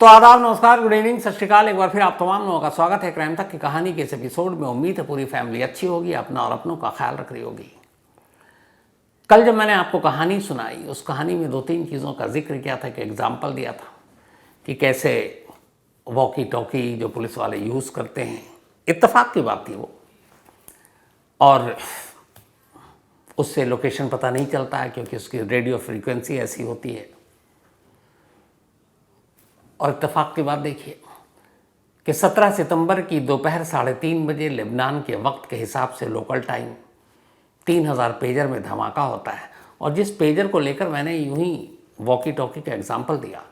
तो आदाब, नमस्कार, गुड इवनिंग, सत श्रीकाल। एक बार फिर आप तमाम लोगों का स्वागत है क्राइम तक की कहानी के इस एपिसोड में। उम्मीद है पूरी फैमिली अच्छी होगी, अपना और अपनों का ख्याल रख रही होगी। कल जब मैंने आपको कहानी सुनाई, उस कहानी में दो तीन चीज़ों का जिक्र किया था, कि एग्जाम्पल दिया था कि कैसे वॉकी टॉकी जो पुलिस वाले यूज़ करते हैं, इत्तेफाक की बात थी वो, और उससे लोकेशन पता नहीं चलता है क्योंकि उसकी रेडियो फ्रीक्वेंसी ऐसी होती है। और इत्तेफाक की बात देखिए कि 17 सितंबर की दोपहर 3:30 बजे लेबनान के वक्त के हिसाब से लोकल टाइम 3000 पेजर में धमाका होता है। और जिस पेजर को लेकर मैंने यूं ही वॉकी टॉकी का एग्जाम्पल दिया,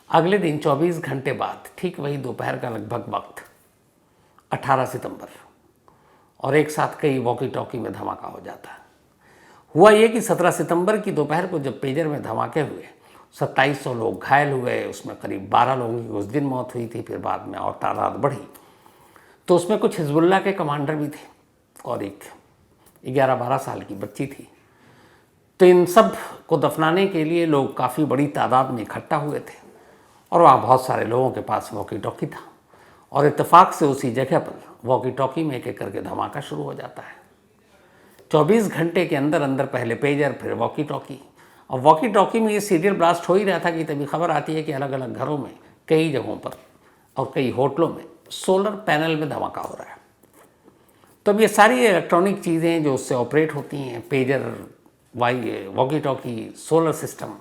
अगले दिन 24 घंटे बाद ठीक वही दोपहर का लगभग वक्त 18 सितंबर, और एक साथ कई वॉकी टॉकी में धमाका हो जाता है। हुआ ये कि 17 सितंबर की दोपहर को जब पेजर में धमाके हुए, 2700 लोग घायल हुए। उसमें करीब 12 लोगों की उस दिन मौत हुई थी, फिर बाद में और तादाद बढ़ी। तो उसमें कुछ हिजबुल्लाह के कमांडर भी थे और एक 11-12 साल की बच्ची थी। तो इन सब को दफनाने के लिए लोग काफ़ी बड़ी तादाद में इकट्ठा हुए थे और वहाँ बहुत सारे लोगों के पास वॉकी टॉकी था। और इत्तेफाक से उसी जगह पर वॉकी टॉकी में एक एक करके धमाका शुरू हो जाता है। 24 घंटे के अंदर अंदर पहले पेजर, फिर वॉकी टॉकी। और वॉकी टॉकी में ये सीरियल ब्लास्ट हो ही रहा था कि तभी खबर आती है कि अलग अलग घरों में, कई जगहों पर और कई होटलों में सोलर पैनल में धमाका हो रहा है। तो अब ये सारी इलेक्ट्रॉनिक चीज़ें जो उससे ऑपरेट होती हैं, pager, walkie talkie, solar system.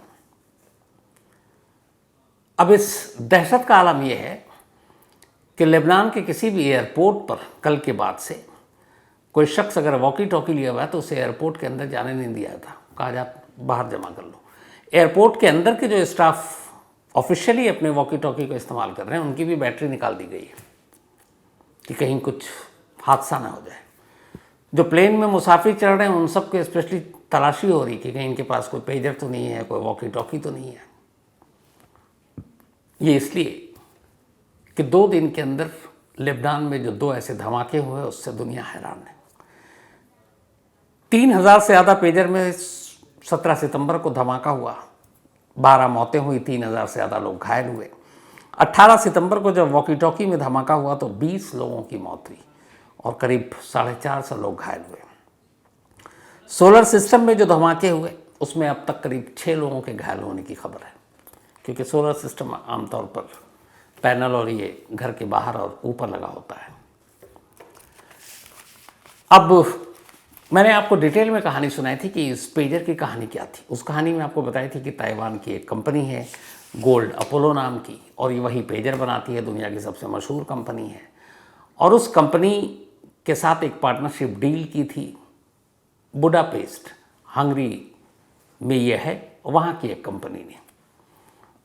अब इस दहशत का आलम यह है कि लेबनान के किसी भी एयरपोर्ट पर कल के बाद से कोई शख्स अगर वॉकी टॉकी लिया हुआ है तो उसे एयरपोर्ट के अंदर जाने नहीं दिया था। कहा जा बाहर जमा कर लो। एयरपोर्ट के अंदर के जो स्टाफ ऑफिशियली अपने वॉकी टॉकी को इस्तेमाल कर रहे हैं, उनकी भी बैटरी निकाल दी गई है कि कहीं कुछ हादसा ना हो जाए। जो प्लेन में मुसाफिर चढ़ रहे हैं उन सब को स्पेशली तलाशी हो रही कि कहीं इनके पास कोई पेजर तो नहीं है, कोई वॉकी टॉकी तो नहीं है। ये इसलिए कि 2 दिन के अंदर लेबनान में जो 2 ऐसे धमाके हुए, उससे दुनिया हैरान है। 3000 से ज़्यादा पेजर में 17 सितंबर को धमाका हुआ, 12 मौतें हुई, 3000 से ज़्यादा लोग घायल हुए। 18 सितंबर को जब वॉकी टॉकी में धमाका हुआ तो 20 लोगों की मौत हुई और करीब 450 लोग घायल हुए। सोलर सिस्टम में जो धमाके हुए उसमें अब तक करीब 6 लोगों के घायल होने की खबर है, क्योंकि सोलर सिस्टम आमतौर पर पैनल और ये घर के बाहर और ऊपर लगा होता है। अब मैंने आपको डिटेल में कहानी सुनाई थी कि इस पेजर की कहानी क्या थी। उस कहानी में आपको बताई थी कि ताइवान की एक कंपनी है गोल्ड अपोलो नाम की, और ये वही पेजर बनाती है, दुनिया की सबसे मशहूर कंपनी है। और उस कंपनी के साथ एक पार्टनरशिप डील की थी बुडापेस्ट, हंगरी में ये है, वहाँ की एक कंपनी ने।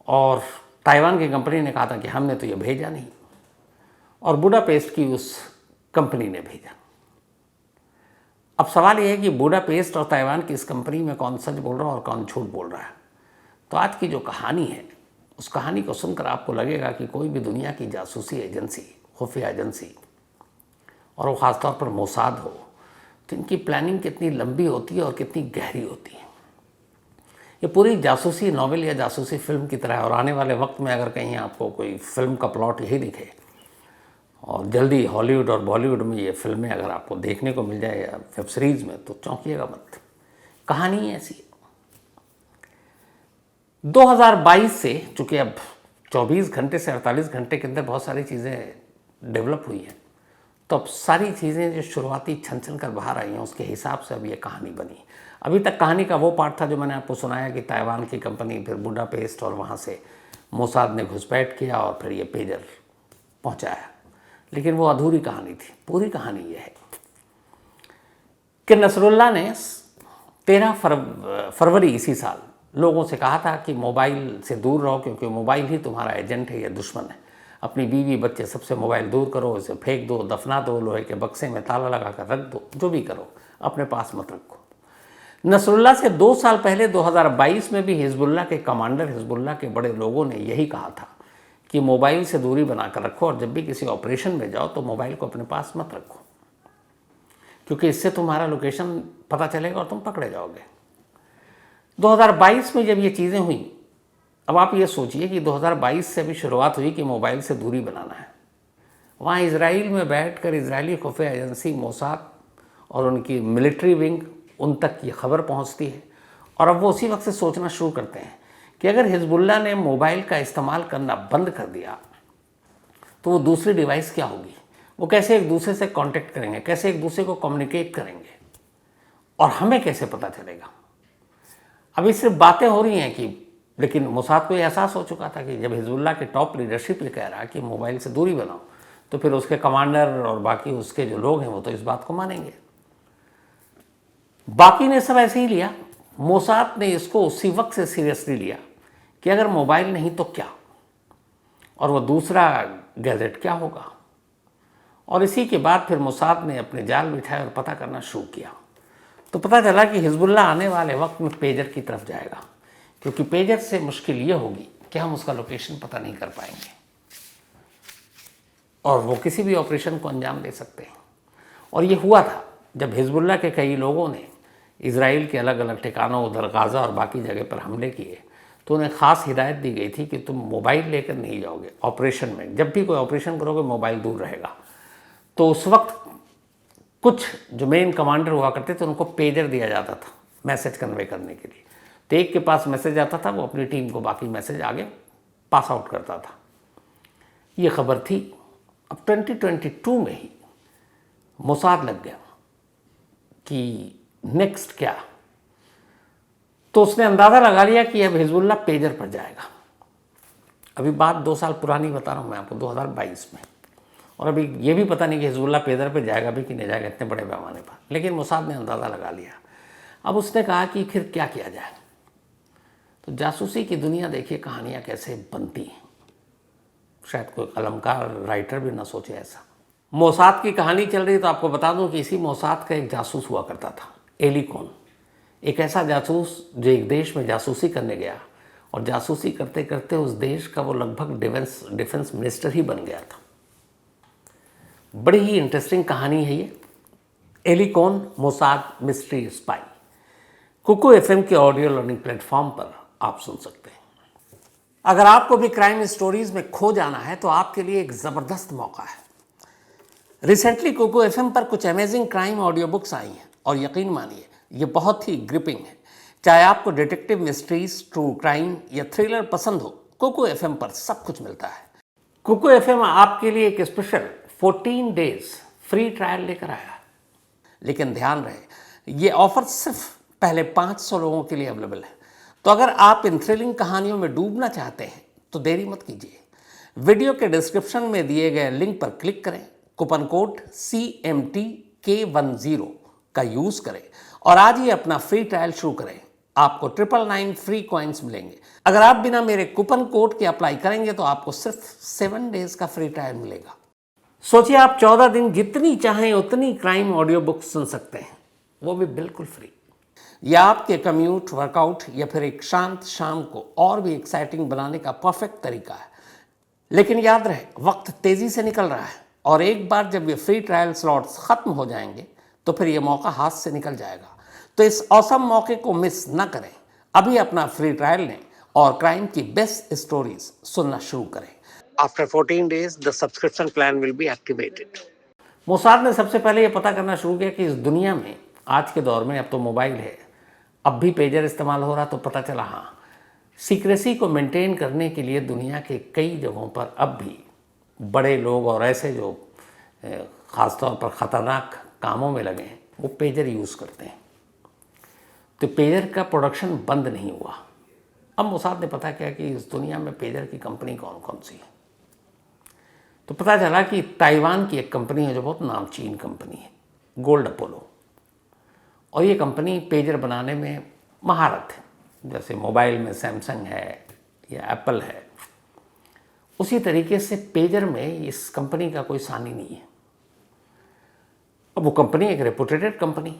और ताइवान की कंपनी ने कहा था कि हमने तो ये भेजा नहीं, और बुडापेस्ट की उस कंपनी ने भेजा। अब सवाल यह है कि बुडापेस्ट और ताइवान की इस कंपनी में कौन सच बोल रहा है और कौन झूठ बोल रहा है। तो आज की जो कहानी है, उस कहानी को सुनकर आपको लगेगा कि कोई भी दुनिया की जासूसी एजेंसी, खुफिया एजेंसी, और वो ख़ासतौर पर मोसाद हो, तो इनकी प्लानिंग कितनी लंबी होती है और कितनी गहरी होती है। ये पूरी जासूसी नॉवेल या जासूसी फिल्म की तरह है। और आने वाले वक्त में अगर कहीं आपको कोई फिल्म का प्लॉट यही दिखे, और जल्दी हॉलीवुड और बॉलीवुड में ये फिल्में अगर आपको देखने को मिल जाए या वेब सीरीज़ में, तो चौंकिएगा मत। कहानी ऐसी है। 2022 से, चूँकि अब 24 घंटे से 48 घंटे के अंदर बहुत सारी चीज़ें डेवलप हुई हैं, तो अब सारी चीज़ें जो शुरुआती छन कर बाहर आई हैं, उसके हिसाब से अब ये कहानी बनी। अभी तक कहानी का वो पार्ट था जो मैंने आपको सुनाया कि ताइवान की कंपनी, फिर बुडापेस्ट, और वहाँ से मोसाद ने घुसपैठ किया और फिर ये पेजर पहुँचाया। लेकिन वो अधूरी कहानी थी। पूरी कहानी ये है कि नसरुल्लाह ने 13 फरवरी इसी साल लोगों से कहा था कि मोबाइल से दूर रहो, क्योंकि मोबाइल ही तुम्हारा एजेंट है या दुश्मन है। अपनी बीवी बच्चे सबसे मोबाइल दूर करो, इसे फेंक दो, दफना दो, लोहे के बक्से में ताला लगा कर रख दो, जो भी करो, अपने पास मत रखो। नसरुल्लाह से 2 साल पहले 2022 में भी हिजबुल्लाह के कमांडर, हिजबुल्लाह के बड़े लोगों ने यही कहा था कि मोबाइल से दूरी बनाकर रखो, और जब भी किसी ऑपरेशन में जाओ तो मोबाइल को अपने पास मत रखो, क्योंकि इससे तुम्हारा लोकेशन पता चलेगा और तुम पकड़े जाओगे। 2022 में जब ये चीज़ें हुई अब आप ये सोचिए कि 2022 से अभी शुरुआत हुई कि मोबाइल से दूरी बनाना है। वहाँ इजराइल में बैठकर इजरायली खुफिया एजेंसी मोसाद और उनकी मिलिट्री विंग उन तक ये खबर पहुँचती है और अब वो उसी वक्त से सोचना शुरू करते हैं कि अगर हिजबुल्लाह ने मोबाइल का इस्तेमाल करना बंद कर दिया तो वो दूसरी डिवाइस क्या होगी, वो कैसे एक दूसरे से कांटेक्ट करेंगे, कैसे एक दूसरे को कम्युनिकेट करेंगे और हमें कैसे पता चलेगा। अभी सिर्फ बातें हो रही हैं कि, लेकिन मोसाद को ये एहसास हो चुका था कि जब हिजबुल्लाह के टॉप लीडरशिप ये कह रहा है कि मोबाइल से दूरी बनाओ तो फिर उसके कमांडर और बाकी उसके जो लोग हैं वो तो इस बात को मानेंगे। बाकी ने सब ऐसे ही लिया, मोसाद ने इसको उसी वक्त से सीरियसली लिया कि अगर मोबाइल नहीं तो क्या, और वो दूसरा गैजेट क्या होगा। और इसी के बाद फिर मोसाद ने अपने जाल बिछाए और पता करना शुरू किया। तो पता चला कि हिजबुल्लाह आने वाले वक्त में पेजर की तरफ जाएगा, क्योंकि पेजर से मुश्किल ये होगी कि हम उसका लोकेशन पता नहीं कर पाएंगे और वो किसी भी ऑपरेशन को अंजाम दे सकते हैं। और ये हुआ था जब हिजबुल्लाह के कई लोगों ने इजराइल के अलग अलग ठिकानों, उधर गाज़ा और बाकी जगह पर हमले किए, तो उन्हें ख़ास हिदायत दी गई थी कि तुम मोबाइल लेकर नहीं जाओगे ऑपरेशन में, जब भी कोई ऑपरेशन करोगे मोबाइल दूर रहेगा। तो उस वक्त कुछ जो मेन कमांडर हुआ करते थे उनको पेजर दिया जाता था मैसेज कन्वे करने के लिए। तो एक के पास मैसेज आता था, वो अपनी टीम को बाकी मैसेज आगे पास आउट करता था। ये खबर थी। अब 2022 में ही मोसाद लग गया कि नेक्स्ट क्या, तो उसने अंदाज़ा लगा लिया कि अब हिजबुल्लाह पेजर पर जाएगा। अभी बात 2 साल पुरानी बता रहा हूँ मैं आपको, 2022 में, और अभी ये भी पता नहीं कि हिजबुल्लाह पेजर पर जाएगा भी कि नहीं जाएगा इतने बड़े पैमाने पर, लेकिन मोसाद ने अंदाज़ा लगा लिया। अब उसने कहा कि फिर क्या किया जाए। तो जासूसी की दुनिया देखिए कहानियाँ कैसे बनती हैं, शायद कोई कलमकार राइटर भी ना सोचे ऐसा। मोसाद की कहानी चल रही, तो आपको बता दूं कि इसी मोसाद का एक जासूस हुआ करता था, एली कोन। एक ऐसा जासूस जो एक देश में जासूसी करने गया और जासूसी करते करते उस देश का वो लगभग डिफेंस मिनिस्टर ही बन गया था। बड़ी ही इंटरेस्टिंग कहानी है ये, Eli Cohen Mossad mystery spy. Kuku FM के ऑडियो लर्निंग प्लेटफॉर्म पर आप सुन सकते हैं। अगर आपको भी क्राइम स्टोरीज में खो जाना है तो आपके लिए एक ज़बरदस्त मौका है। रिसेंटली कुकू एफएम पर कुछ amazing crime audio books I हैं और यकीन मानिए ये बहुत ही ग्रिपिंग है। चाहे आपको डिटेक्टिव मिस्ट्रीज, ट्रू क्राइम या थ्रिलर पसंद हो, कुकू एफएम पर सब कुछ मिलता है। कुकू एफएम आपके लिए एक स्पेशल 14 डेज फ्री ट्रायल लेकर आया है। लेकिन ध्यान रहे, ये ऑफर सिर्फ पहले 500 लोगों के लिए अवेलेबल है। तो अगर आप इन थ्रिलिंग कहानियों में डूबना चाहते हैं तो देरी मत कीजिए। वीडियो के डिस्क्रिप्शन में दिए गए लिंक पर क्लिक करें, कूपन कोड CMTK10 का यूज़ करें और आज ही अपना फ्री ट्रायल शुरू करें। आपको 999 फ्री कॉइन्स मिलेंगे। अगर आप बिना मेरे कूपन कोड के अप्लाई करेंगे तो आपको सिर्फ 7 डेज का फ्री ट्रायल मिलेगा। सोचिए, आप 14 दिन जितनी चाहें उतनी क्राइम ऑडियो बुक सुन सकते हैं, वो भी बिल्कुल फ्री। यह आपके कम्यूट, वर्कआउट या फिर एक शांत शाम को और भी एक्साइटिंग बनाने का परफेक्ट तरीका है। लेकिन याद रहे, वक्त तेज़ी से निकल रहा है और एक बार जब ये फ्री ट्रायल स्लॉट्स ख़त्म हो जाएंगे तो फिर ये मौका हाथ से निकल जाएगा। तो इस औसम मौके को मिस न करें। अभी अपना फ्री ट्रायल लें और क्राइम की बेस्ट स्टोरीज सुनना शुरू करें। After 14 days the subscription plan will be activated. Mossad ने सबसे पहले ये पता करना शुरू किया कि इस दुनिया में आज के दौर में अब तो मोबाइल है, अब भी पेजर इस्तेमाल हो रहा, तो पता चला हाँ, सीक्रेसी को मेंटेन करने के लिए दुनिया के कई जगहों पर अब भी बड़े लोग और ऐसे जो ख़ासतौर पर ख़तरनाक कामों में लगे हैं वो पेजर यूज़ करते हैं। तो पेजर का प्रोडक्शन बंद नहीं हुआ। अब मोसाद ने पता किया कि इस दुनिया में पेजर की कंपनी कौन कौन सी है। तो पता चला कि ताइवान की एक कंपनी है जो बहुत नामचीन कंपनी है, गोल्ड अपोलो, और ये कंपनी पेजर बनाने में महारत है। जैसे मोबाइल में सैमसंग है या एप्पल है, उसी तरीके से पेजर में इस कंपनी का कोई सानी नहीं है। अब वो कंपनी एक रेपुटेटेड कंपनी,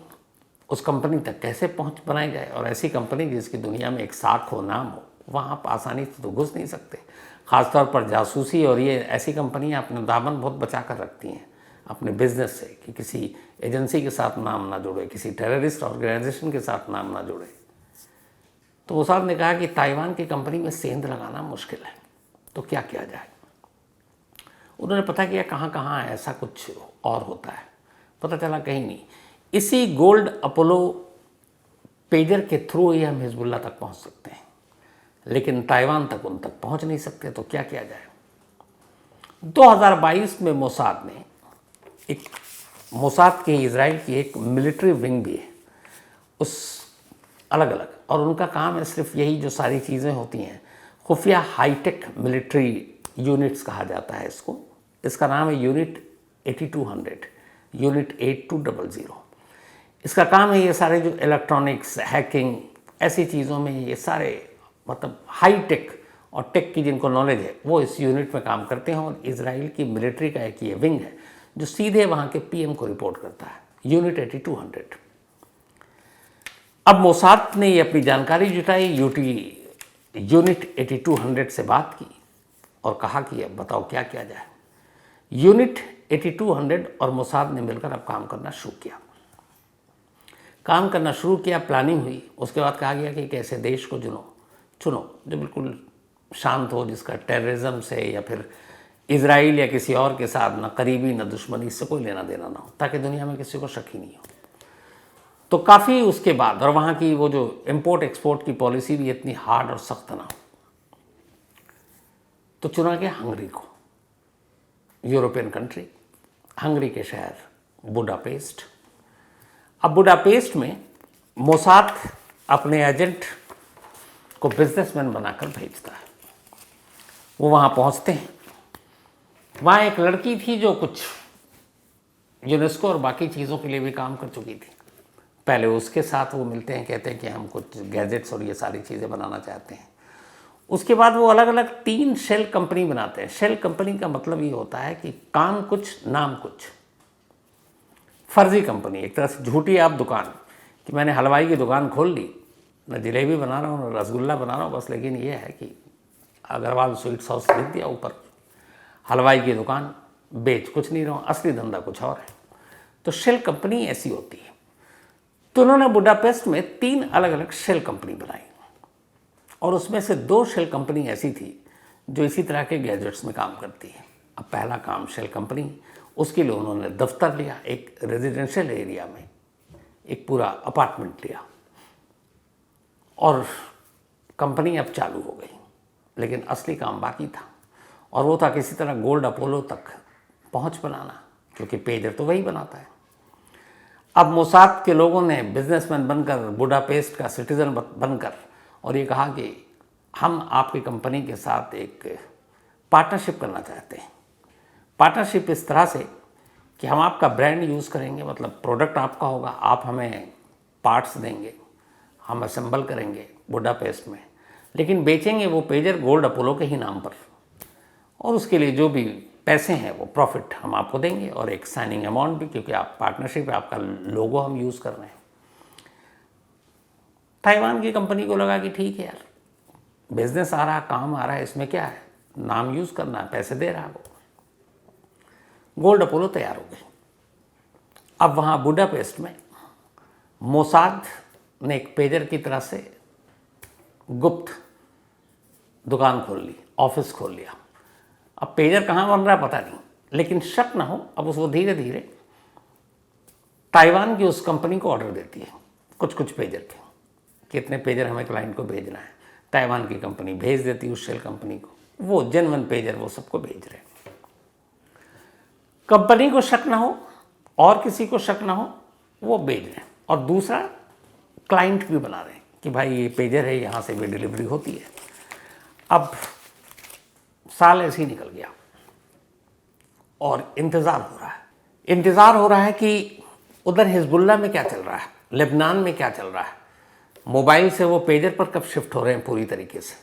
उस कंपनी तक कैसे पहुंच बनाई जाए, और ऐसी कंपनी जिसकी दुनिया में एक साख हो, नाम हो, वहाँ आप आसानी से तो घुस नहीं सकते। ख़ासतौर पर जासूसी और ये ऐसी कंपनियाँ अपने दामन बहुत बचा कर रखती हैं अपने बिजनेस से, कि किसी एजेंसी के साथ नाम ना जुड़े, किसी टेररिस्ट ऑर्गेनाइजेशन के साथ नाम ना जुड़े। तो मोसाद ने कहा कि ताइवान की कंपनी में सेंध लगाना मुश्किल है, तो क्या किया जाए। उन्होंने पता किया कहाँ कहाँ ऐसा कुछ और होता है, पता चला कहीं नहीं। इसी गोल्ड अपोलो पेजर के थ्रू ही हम हिजबुल्लाह तक पहुँच सकते हैं, लेकिन ताइवान तक उन तक पहुँच नहीं सकते, तो क्या किया जाए। 2022 में मोसाद की इजराइल की एक मिलिट्री विंग भी है, उस अलग अलग, और उनका काम है सिर्फ यही जो सारी चीज़ें होती हैं, खुफिया हाईटेक मिलिट्री यूनिट्स कहा जाता है इसको। इसका नाम है यूनिट 8200, यूनिट 8200। इसका काम है ये सारे जो इलेक्ट्रॉनिक्स, हैकिंग, ऐसी चीज़ों में ये सारे मतलब हाई टेक और टेक की जिनको नॉलेज है वो इस यूनिट में काम करते हैं। और इजराइल की मिलिट्री का एक ये विंग है जो सीधे वहाँ के पीएम को रिपोर्ट करता है, यूनिट 8200। अब मोसाद ने ये अपनी जानकारी जुटाई, यूनिट 8200 से बात की और कहा कि अब बताओ क्या किया जाए। यूनिट 8200 और मोसाद ने मिलकर अब काम करना शुरू किया। प्लानिंग हुई। उसके बाद कहा गया कि कैसे देश को चुनो जो बिल्कुल शांत हो, जिसका टेररिज्म से या फिर इजराइल या किसी और के साथ ना करीबी ना दुश्मनी, इससे कोई लेना देना ना हो, ताकि दुनिया में किसी को शक ही नहीं हो। तो काफ़ी उसके बाद, और वहाँ की वो जो इम्पोर्ट एक्सपोर्ट की पॉलिसी भी इतनी हार्ड और सख्त ना हो, तो चुना गया हंगरी को, यूरोपियन कंट्री। हंगरी के शहर बुडापेस्ट। अब बुडापेस्ट में मोसाद अपने एजेंट को बिजनेसमैन बनाकर भेजता है। वो वहाँ पहुँचते हैं। वहाँ एक लड़की थी जो कुछ यूनेस्को और बाकी चीज़ों के लिए भी काम कर चुकी थी। पहले उसके साथ वो मिलते हैं, कहते हैं कि हम कुछ गैजेट्स और ये सारी चीज़ें बनाना चाहते हैं। उसके बाद वो अलग अलग 3 शेल कंपनी बनाते हैं। शेल कंपनी का मतलब ये होता है कि काम कुछ नाम कुछ, फर्जी कंपनी, एक तरह से झूठी आप दुकान, कि मैंने हलवाई की दुकान खोल ली, मैं जलेबी बना रहा हूँ, रसगुल्ला बना रहा हूँ बस, लेकिन ये है कि अग्रवाल स्वीट्स हाउस लिख दिया ऊपर, हलवाई की दुकान, बेच कुछ नहीं रहा हूँ, असली धंधा कुछ और है। तो शेल कंपनी ऐसी होती है। तो उन्होंने बुडापेस्ट में 3 अलग अलग शेल कंपनी बनाई, और उसमें से 2 शेल कंपनी ऐसी थी जो इसी तरह के गैजेट्स में काम करती है। अब पहला काम शेल कंपनी, उसके लिए उन्होंने दफ्तर लिया, एक रेजिडेंशियल एरिया में एक पूरा अपार्टमेंट लिया, और कंपनी अब चालू हो गई। लेकिन असली काम बाकी था, और वो था किसी तरह गोल्ड अपोलो तक पहुंच बनाना, क्योंकि पेजर तो वही बनाता है। अब मोसाद के लोगों ने बिजनेसमैन बनकर, बुडापेस्ट का सिटीज़न बनकर, और ये कहा कि हम आपकी कंपनी के साथ एक पार्टनरशिप करना चाहते हैं। पार्टनरशिप इस तरह से कि हम आपका ब्रांड यूज़ करेंगे, मतलब प्रोडक्ट आपका होगा, आप हमें पार्ट्स देंगे, हम असेंबल करेंगे बुडापेस्ट में, लेकिन बेचेंगे वो पेजर गोल्ड अपोलो के ही नाम पर, और उसके लिए जो भी पैसे हैं वो प्रॉफिट हम आपको देंगे, और एक साइनिंग अमाउंट भी, क्योंकि आप पार्टनरशिप है, आपका लोगो हम यूज़ कर रहे हैं। ताइवान की कंपनी को लगा कि ठीक है यार, बिजनेस आ रहा, काम आ रहा है, इसमें क्या है, नाम यूज़ करना है, पैसे दे रहा है वो। गोल्ड अपोलो तैयार हो गई। अब वहाँ बुडापेस्ट में मोसाद ने एक पेजर की तरह से गुप्त दुकान खोल ली, ऑफिस खोल लिया। अब पेजर कहाँ बन रहा है पता नहीं, लेकिन शक ना हो, अब उसको धीरे धीरे ताइवान की उस कंपनी को ऑर्डर देती है कुछ कुछ पेजर के, कितने पेजर हमें क्लाइंट को भेजना है। ताइवान की कंपनी भेज देती है उस शेल कंपनी को, वो जेन्युइन पेजर वो सबको भेज रहे हैं। कंपनी को शक ना हो और किसी को शक ना हो, वो भेज रहे हैं। और दूसरा, क्लाइंट भी बना रहे हैं कि भाई ये पेजर है, यहाँ से भी डिलीवरी होती है। अब साल ऐसे ही निकल गया और इंतज़ार हो रहा है कि उधर हिजबुल्लाह में क्या चल रहा है, लेबनान में क्या चल रहा है, मोबाइल से वो पेजर पर कब शिफ्ट हो रहे हैं पूरी तरीके से।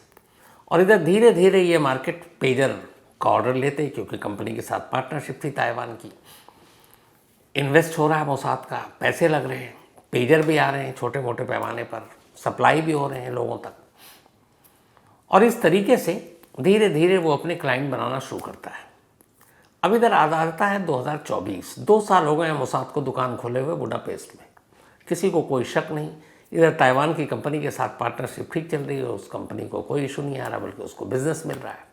और इधर धीरे धीरे ये मार्केट पेजर का ऑर्डर लेते हैं, क्योंकि कंपनी के साथ पार्टनरशिप थी ताइवान की। इन्वेस्ट हो रहा है मोसाद का, पैसे लग रहे हैं, पेजर भी आ रहे हैं छोटे मोटे पैमाने पर, सप्लाई भी हो रहे हैं लोगों तक। और इस तरीके से धीरे धीरे वो अपने क्लाइंट बनाना शुरू करता है। अब इधर आता है 2024, 2 साल हो गए हैं मोसाद को दुकान खोले हुए बुडापेस्ट में। किसी को कोई शक नहीं इधर ताइवान की कंपनी के साथ पार्टनरशिप ठीक चल रही है, उस कंपनी को कोई इशू नहीं आ रहा, बल्कि उसको बिजनेस मिल रहा है।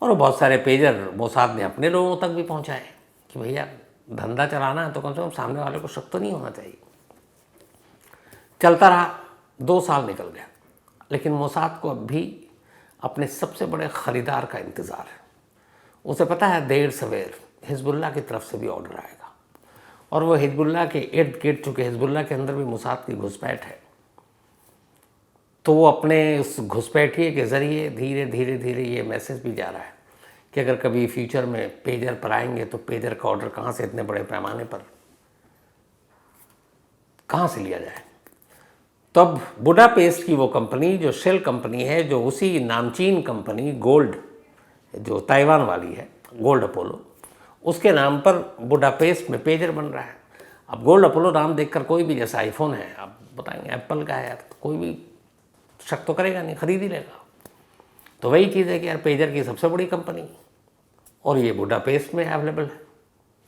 और वो बहुत सारे पेजर मोसाद ने अपने लोगों तक भी पहुंचाए कि भैया धंधा चलाना है तो कम से कम सामने वाले को शक तो नहीं होना चाहिए। चलता रहा, 2 साल निकल गया, लेकिन मोसाद को अब भी अपने सबसे बड़े ख़रीदार का इंतज़ार है। उसे पता है देर सवेर हिजबुल्लाह की तरफ से भी ऑर्डर आएगा, और वो हिजबुल्लाह के इर्द गिर्द, चूँकि हिजबुल्लाह के अंदर भी मोसाद की घुसपैठ है, तो वो अपने उस घुसपैठिए के ज़रिए धीरे धीरे धीरे ये मैसेज भी जा रहा है कि अगर कभी फ्यूचर में पेजर पर आएंगे तो पेजर का ऑर्डर कहाँ से इतने बड़े पैमाने पर कहाँ से लिया जाए। तब बुडापेस्ट की वो कंपनी जो शेल कंपनी है, जो उसी नामचीन कंपनी गोल्ड, जो ताइवान वाली है गोल्ड अपोलो, उसके नाम पर बुडापेस्ट में पेजर बन रहा है। अब गोल्ड अपोलो नाम देखकर कोई भी, जैसा आईफोन है, आप बताएंगे एप्पल का है, तो कोई भी शक तो करेगा नहीं, खरीद ही लेगा। तो वही चीज़ है कि यार पेजर की सबसे बड़ी कंपनी और ये बुडापेस्ट में अवेलेबल है,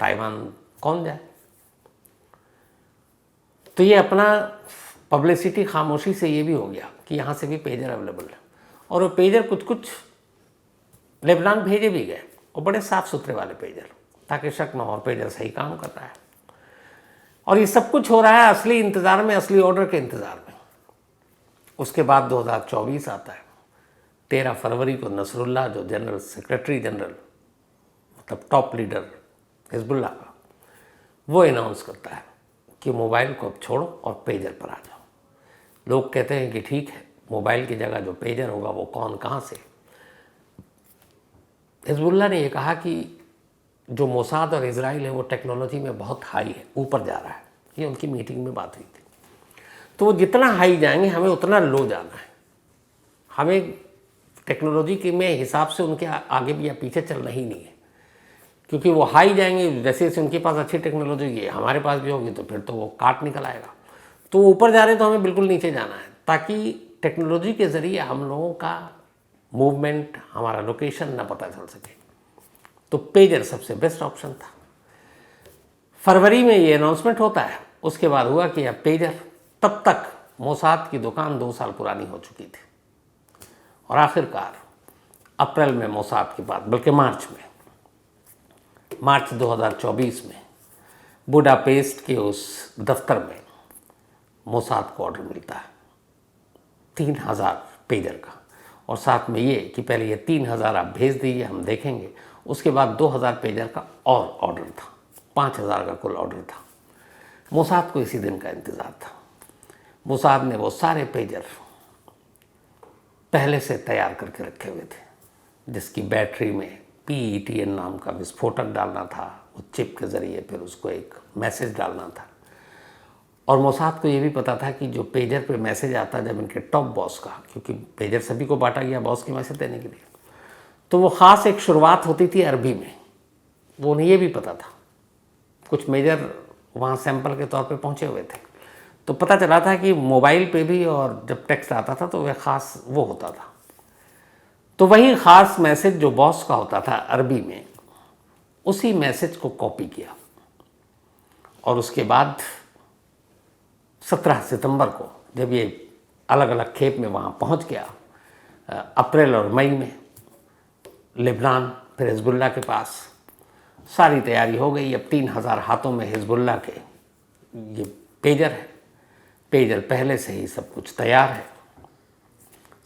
ताइवान कौन जाए। तो ये अपना पब्लिसिटी खामोशी से ये भी हो गया कि यहाँ से भी पेजर अवेलेबल है, और वो पेजर कुछ लेबनान भेजे भी गए, और बड़े साफ़ सुथरे वाले पेजर, ताकि शक न हो और पेजर सही काम कर रहा है। और ये सब कुछ हो रहा है असली इंतज़ार में, असली ऑर्डर के इंतज़ार में। उसके बाद 2024 आता है। 13 फरवरी को नसरुल्लाह, जो जनरल सेक्रेटरी जनरल, मतलब टॉप लीडर हिजबुल्लाह का, वो अनाउंस करता है कि मोबाइल को अब छोड़ो और पेजर पर आ जाओ। लोग कहते हैं कि ठीक है, मोबाइल की जगह जो पेजर होगा वो कौन कहाँ से। हिजबुल्लाह ने ये कहा कि जो मोसाद और इजराइल है वो टेक्नोलॉजी में बहुत हाई है, ऊपर जा रहा है। ये उनकी मीटिंग में बात हुई थी। तो वो जितना हाई जाएंगे हमें उतना लो जाना है। हमें टेक्नोलॉजी के में हिसाब से उनके आगे भी या पीछे चलना ही नहीं है, क्योंकि वो हाई जाएंगे, जैसे जैसे उनके पास अच्छी टेक्नोलॉजी है हमारे पास भी होगी, तो फिर तो वो काट निकल आएगा। तो वो ऊपर जा रहे तो हमें बिल्कुल नीचे जाना है, ताकि टेक्नोलॉजी के ज़रिए हम लोगों का मूवमेंट, हमारा लोकेशन ना पता चल सके। तो पेजर सबसे बेस्ट ऑप्शन था। फरवरी में ये अनाउंसमेंट होता है। उसके बाद हुआ कि अब पेजर, तब तक मोसाद की दुकान 2 साल पुरानी हो चुकी थी, और आखिरकार अप्रैल में मोसाद की बात, बल्कि मार्च 2024 में बुडापेस्ट के उस दफ्तर में मोसाद को ऑर्डर मिलता है 3000 पेजर का, और साथ में ये कि पहले ये 3000 आप भेज दीजिए, हम देखेंगे। उसके बाद 2000 पेजर का और ऑर्डर था, 5000 का कुल ऑर्डर था। मोसाद को इसी दिन का इंतज़ार था। मोसाद ने वो सारे पेजर पहले से तैयार करके रखे हुए थे, जिसकी बैटरी में PETN नाम का विस्फोटक डालना था, उस चिप के ज़रिए फिर उसको एक मैसेज डालना था। और मोसाद को ये भी पता था कि जो पेजर पे मैसेज आता जब इनके टॉप बॉस का, क्योंकि पेजर सभी को बांटा गया बॉस की मैसेज देने के लिए, तो वो ख़ास एक शुरुआत होती थी अरबी में। वो उन्हें ये भी पता था, कुछ मेजर वहाँ सैंपल के तौर पे पहुँचे हुए थे, तो पता चला था कि मोबाइल पे भी और जब टेक्स्ट आता था तो वह ख़ास वो होता था। तो वही ख़ास मैसेज जो बॉस का होता था अरबी में, उसी मैसेज को कॉपी किया, और उसके बाद 17 सितंबर को जब ये अलग अलग खेप में वहाँ पहुँच गया, अप्रैल और मई में लेबनान, फिर हिजबुल्लाह के पास, सारी तैयारी हो गई। अब 3000 हाथों में हिजबुल्लाह के ये पेजर है, पेजर पहले से ही सब कुछ तैयार है।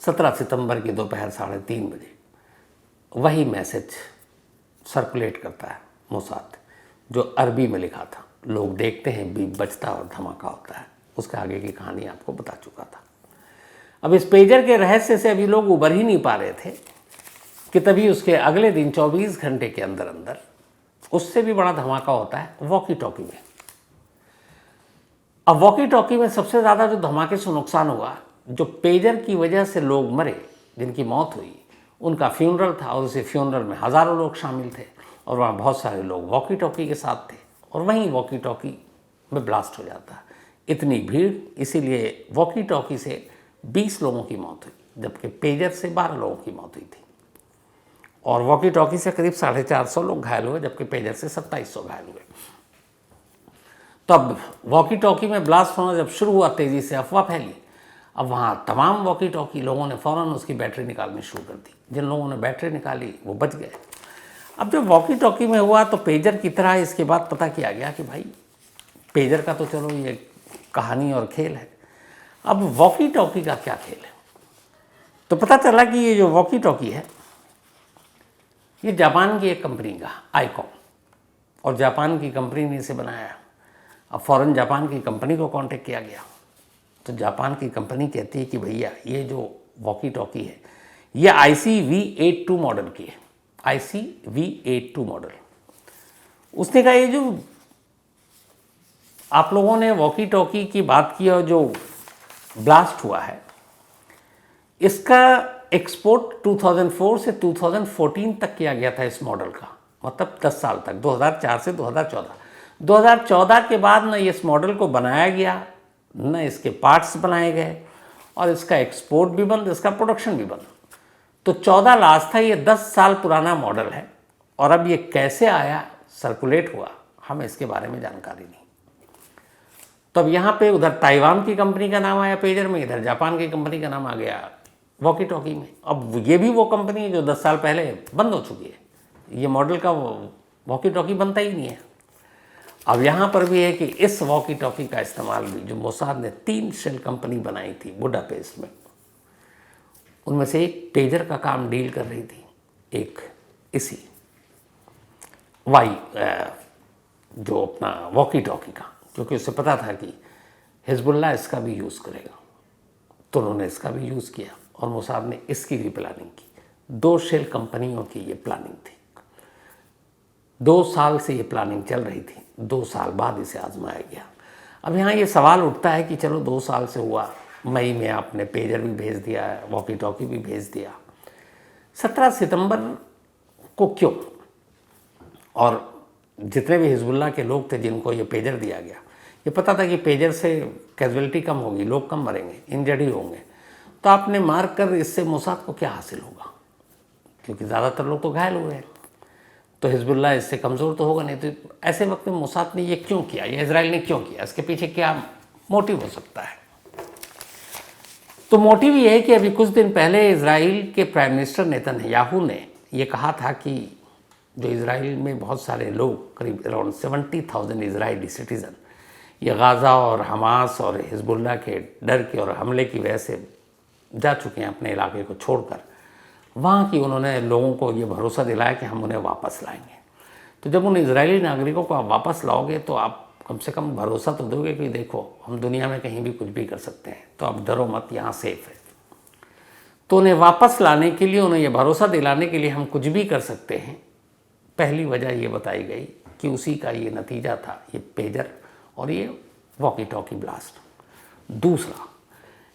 17 सितंबर की दोपहर 3:30 बजे वही मैसेज सर्कुलेट करता है मोसाद, जो अरबी में लिखा था। लोग देखते हैं, बीप बजता और धमाका होता है। उसके आगे की कहानी आपको बता चुका था। अब इस पेजर के रहस्य से अभी लोग उबर ही नहीं पा रहे थे कि तभी उसके अगले दिन 24 घंटे के अंदर अंदर उससे भी बड़ा धमाका होता है वॉकी टॉकी में। अब वॉकी टॉकी में सबसे ज़्यादा जो धमाके से नुकसान हुआ, जो पेजर की वजह से लोग मरे, जिनकी मौत हुई, उनका फ्यूनरल था, और उसी फ्यूनरल में हज़ारों लोग शामिल थे, और वहाँ बहुत सारे लोग वॉकी टॉकी के साथ थे, और वहीं वॉकी टॉकी में ब्लास्ट हो जाता है। इतनी भीड़, इसीलिए वॉकी टॉकी से 20 लोगों की मौत हुई, जबकि पेजर से 12 लोगों की मौत हुई थी, और वॉकी टॉकी से करीब 450 लोग घायल हुए, जबकि पेजर से 2700 घायल हुए। तब वॉकी टॉकी में ब्लास्ट होना जब शुरू हुआ, तेज़ी से अफवाह फैली। अब वहाँ तमाम वॉकी टॉकी लोगों ने फ़ौरन उसकी बैटरी निकालनी शुरू कर दी। जिन लोगों ने बैटरी निकाली वो बच गए। अब जब वॉकी टॉकी में हुआ तो पेजर की तरह इसके बाद पता किया गया कि भाई पेजर का तो चलो ये कहानी और खेल है, अब वॉकी टॉकी का क्या खेल है। तो पता चला कि ये जो वॉकी टॉकी है ये जापान की एक कंपनी का आईकॉम, और जापान की कंपनी ने इसे बनाया। अब फ़ौरन जापान की कंपनी को कांटेक्ट किया गया, तो जापान की कंपनी कहती है कि भैया ये जो वॉकी टॉकी है ये IC-V82 मॉडल की है, IC-V82 मॉडल। उसने कहा ये जो आप लोगों ने वॉकी टॉकी की बात की और जो ब्लास्ट हुआ है इसका एक्सपोर्ट 2004 से 2014 तक किया गया था इस मॉडल का, मतलब 10 साल तक, 2004 से 2014। 2014 के बाद न इस मॉडल को बनाया गया, न इसके पार्ट्स बनाए गए, और इसका एक्सपोर्ट भी बंद, इसका प्रोडक्शन भी बंद। तो 14 लास्ट था, ये 10 साल पुराना मॉडल है, और अब ये कैसे आया, सर्कुलेट हुआ, हमें इसके बारे में जानकारी नहीं। तो अब यहाँ पे उधर ताइवान की कंपनी का नाम आया पेजर में, इधर जापान की कंपनी का नाम आ गया वॉकी टॉकी में। अब ये भी वो कंपनी है जो 10 साल पहले बंद हो चुकी है, ये मॉडल का वॉकी टॉकी बनता ही नहीं है। अब यहाँ पर भी है कि इस वॉकी टॉकी का इस्तेमाल भी जो मोसाद ने 3 शेल कंपनी बनाई थी बुडापेस्ट में, उनमें से एक पेजर का काम डील कर रही थी, एक इसी जो अपना वॉकी टॉकी का, क्योंकि उससे पता था कि हिजबुल्लाह इसका भी यूज़ करेगा, तो उन्होंने इसका भी यूज़ किया और मोसाद ने इसकी भी प्लानिंग की। 2 शेल कंपनियों की ये प्लानिंग थी, 2 साल से ये प्लानिंग चल रही थी, 2 साल बाद इसे आजमाया गया। अब यहाँ ये सवाल उठता है कि चलो 2 साल से हुआ, मई में आपने पेजर भी भेज दिया है, वॉकी टॉकी भी भेज दिया, 17 सितंबर को क्यों? और जितने भी हिजबुल्लाह के लोग थे जिनको ये पेजर दिया गया, ये पता था कि पेजर से कैजुअलिटी कम होगी, लोग कम मरेंगे, इंजर्ड ही होंगे, तो आपने मार कर इससे मोसाद को क्या हासिल होगा, क्योंकि ज़्यादातर लोग तो घायल हुए हैं, तो हिजबुल्लाह इससे कमज़ोर तो होगा नहीं। तो ऐसे वक्त में मोसाद ने ये क्यों किया, ये इजराइल ने क्यों किया, इसके पीछे क्या मोटिव हो सकता है? तो मोटिव ये है कि अभी कुछ दिन पहले इजराइल के प्राइम मिनिस्टर नेतन्याहू ने ये कहा था कि जो इजराइल में बहुत सारे लोग, करीब अराउंड 70,000 इजरायली सिटीज़न, ये गाज़ा और हमास और हिजबुल्लाह के डर की और हमले की वजह से जा चुके हैं अपने इलाके को छोड़कर। वहाँ की उन्होंने लोगों को ये भरोसा दिलाया कि हम उन्हें वापस लाएंगे। तो जब उन इजरायली नागरिकों को आप वापस लाओगे तो आप कम से कम भरोसा तो दोगे कि देखो हम दुनिया में कहीं भी कुछ भी कर सकते हैं, तो आप डरो मत, यहाँ सेफ है। तो उन्हें वापस लाने के लिए, उन्हें ये भरोसा दिलाने के लिए हम कुछ भी कर सकते हैं। पहली वजह ये बताई गई कि उसी का ये नतीजा था, ये पेजर और ये वॉकी टॉकी ब्लास्ट। दूसरा,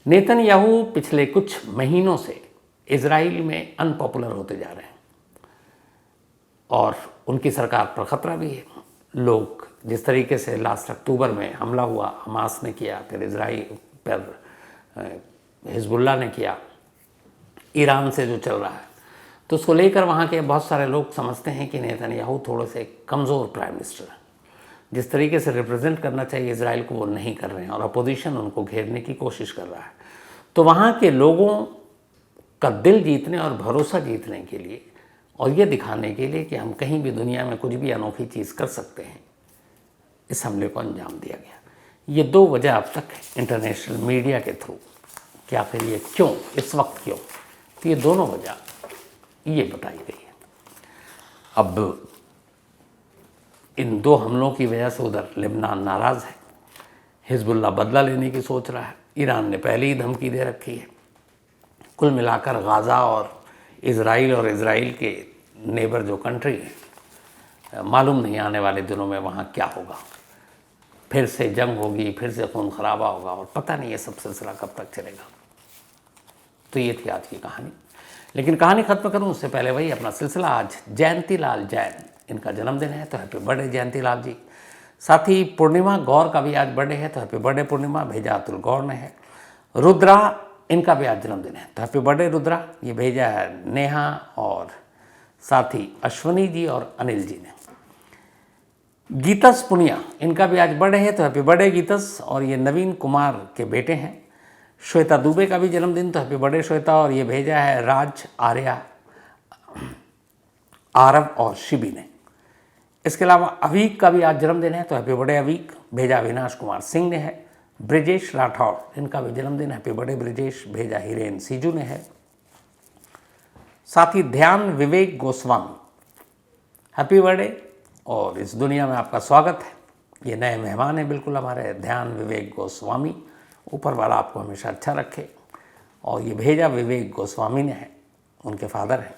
नेतन्याहू पिछले कुछ महीनों से इजराइल में अनपॉपुलर होते जा रहे हैं और उनकी सरकार पर ख़तरा भी है। लोग जिस तरीके से लास्ट अक्टूबर में हमला हुआ, हमास ने किया, फिर इजराइल पर हिजबुल्लाह ने किया, ईरान से जो चल रहा है, तो उसको लेकर वहाँ के बहुत सारे लोग समझते हैं कि नेतन्याहू थोड़े से कमज़ोर प्राइम मिनिस्टर हैं। जिस तरीके से रिप्रेजेंट करना चाहिए इजराइल को वो नहीं कर रहे हैं और अपोजिशन उनको घेरने की कोशिश कर रहा है। तो वहाँ के लोगों का दिल जीतने और भरोसा जीतने के लिए और ये दिखाने के लिए कि हम कहीं भी दुनिया में कुछ भी अनोखी चीज़ कर सकते हैं, इस हमले को अंजाम दिया गया। ये 2 वजह अब तक इंटरनेशनल मीडिया के थ्रू कि आखिर ये क्यों, इस वक्त क्यों, तो ये दोनों वजह ये बताई गई है। अब इन 2 हमलों की वजह से उधर लेबनान नाराज़ है, हिजबुल्लाह बदला लेने की सोच रहा है, ईरान ने पहले ही धमकी दे रखी है। कुल मिलाकर गाज़ा और इजराइल के नेबर जो कंट्री है, मालूम नहीं आने वाले दिनों में वहाँ क्या होगा, फिर से जंग होगी, फिर से खून खराबा होगा और पता नहीं ये सब सिलसिला कब तक चलेगा। तो ये थी आज की कहानी। लेकिन कहानी ख़त्म करूँ उससे पहले वही अपना सिलसिला, आज जयंती लाल जैन, इनका जन्मदिन है, तो हैप्पी बर्थडे जयंती लाल जी। साथ ही पूर्णिमा गौर का भी आज बर्थडे है, तो हैप्पी बर्थडे पूर्णिमा, भेजा अतुल गौर ने है। रुद्रा, इनका भी आज जन्मदिन है, तो हैप्पी बर्थडे रुद्रा, ये भेजा है नेहा और साथ ही अश्वनी जी और अनिल जी ने। गीतस पुनिया, इनका भी आज बर्थडे है, तो हैप्पी बर्थडे गीतस। और ये नवीन कुमार के बेटे हैं। श्वेता दुबे का भी जन्मदिन, तो हैप्पी बर्थडे श्वेता। और ये भेजा है राज, आर्या, आरव और शिबी ने। इसके अलावा अवीक का भी आज जन्मदिन है, तो हैप्पी बर्थडे अवीक, भेजा अविनाश कुमार सिंह ने है। ब्रिजेश राठौड़, इनका भी जन्मदिन, हैप्पी बर्थडे ब्रिजेश, भेजा हिरेन सीजू ने है। साथ ही ध्यान विवेक गोस्वामी, हैप्पी बर्थडे और इस दुनिया में आपका स्वागत है। ये नए मेहमान हैं बिल्कुल हमारे, ध्यान विवेक गोस्वामी। ऊपर वाला आपको हमेशा अच्छा रखे। और ये भेजा विवेक गोस्वामी ने है, उनके फादर हैं।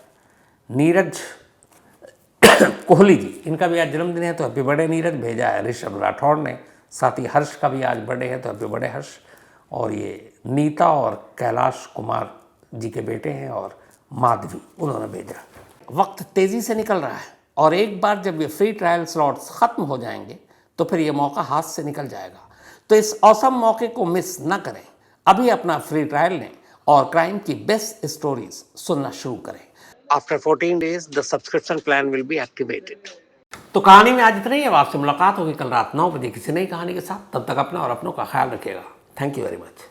नीरज कोहली जी, इनका भी आज जन्मदिन है, तो हैप्पी बर्थडे नीरज, भेजा है ऋषभ राठौड़ ने। साथ ही हर्ष का भी आज बर्थडे है, तो हैप्पी बर्थडे हर्ष। और ये नीता और कैलाश कुमार जी के बेटे हैं, और माधवी, उन्होंने भेजा। वक्त तेज़ी से निकल रहा है और एक बार जब ये फ्री ट्रायल स्लॉट्स ख़त्म हो जाएंगे तो फिर ये मौका हाथ से निकल जाएगा। तो इस औसम मौके को मिस न करें। अभी अपना फ्री ट्रायल लें और क्राइम की बेस्ट स्टोरीज सुनना शुरू करें। After 14 days the subscription plan will be activated. तो कहानी में आज इतना ही है। आपसे मुलाकात होगी कल रात 9 बजे किसी नई कहानी के साथ। तब तक अपना और अपनों का ख्याल रखिएगा। Thank you very much.